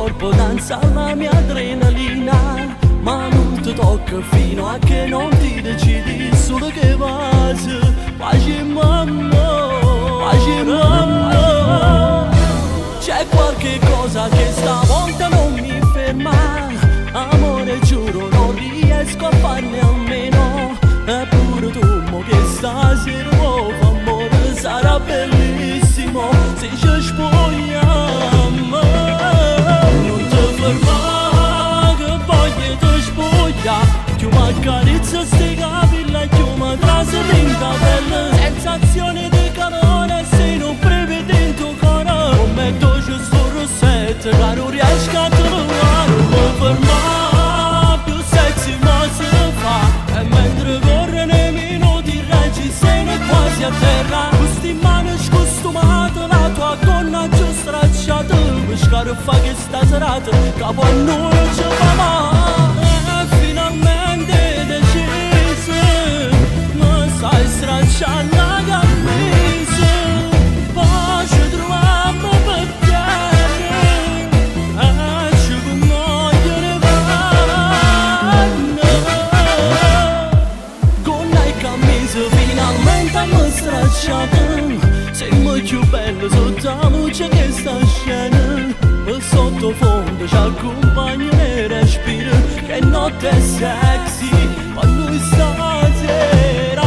corpo danza la mia adrenalina, ma non ti tocca fino a che non ti decidi solo che vas. Pace mamma, pace mamma. C'è qualche cosa che stavolta non mi ferma, amore giuro non riesco a farne a meno. Eppure tu mo che stasera nuovo amore sarà bellissimo se ci spogliamo. Non ti fermare che voglio ti spogliare, più mi accarezza sti capelli e più mi trasi dentro pelle. Sensazione di calore se non prevedi in tuo cuore, come tu ci sto rossetto che non riesco a trovare. Non mi fermare, più sexy ma si fa, e mentre corre nei minuti reggi sei quasi a terra. Questi mani scostumate, la tua gonna giù stracciata, mi scarfa che sta serata capo a noi ci va. Finalmente decise, mi stai stracciando la camisa, poi ci troviamo per terra e ci vogliono vanno. Con la camisa finalmente mi stracciata, sei più bello sotto la luce che sta scena. Il sottofondo ci accompagna nel respiro, che notte è sexy ma noi stasera.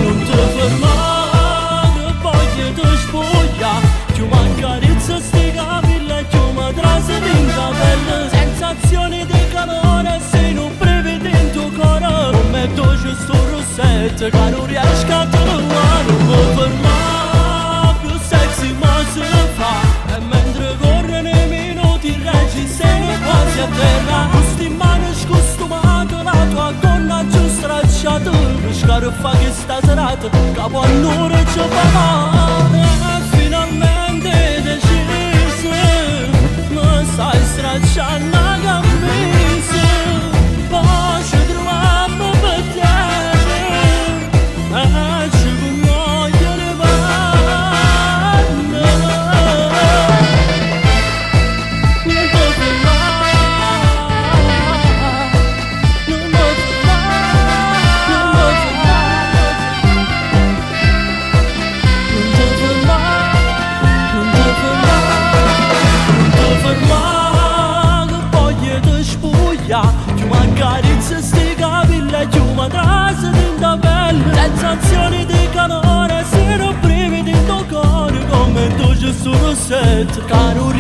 Non ti fermare, voglio ti spogliare, più mi accarezza sti capelli e più mi trasi dentro pelle. Sensazione di calore se non prevedi in tuo cuore, come tu ci sto rossetto che non riesco a trovare. Non mi fermare, più sexy ma si fa, e mentre corre nei minuti reggi sei quasi a terra. Questi mani scostumate, la tua gonna giù stracciata, mi scarfa che sta serata capo a noi ci va. Finalmente decise, mi stai stracciando la camisa, poi ci troviamo per terra e ci vogliono vanno. Non ti fermare, non ti fermare, non ti fermare, non ti fermare, che voglio ti spogliare, più mi accarezza sti capelli e più mi trasi dentro pelle. Sensazioni di calore se non prevedi in tuo cuore, come tu ci sto rossetto che non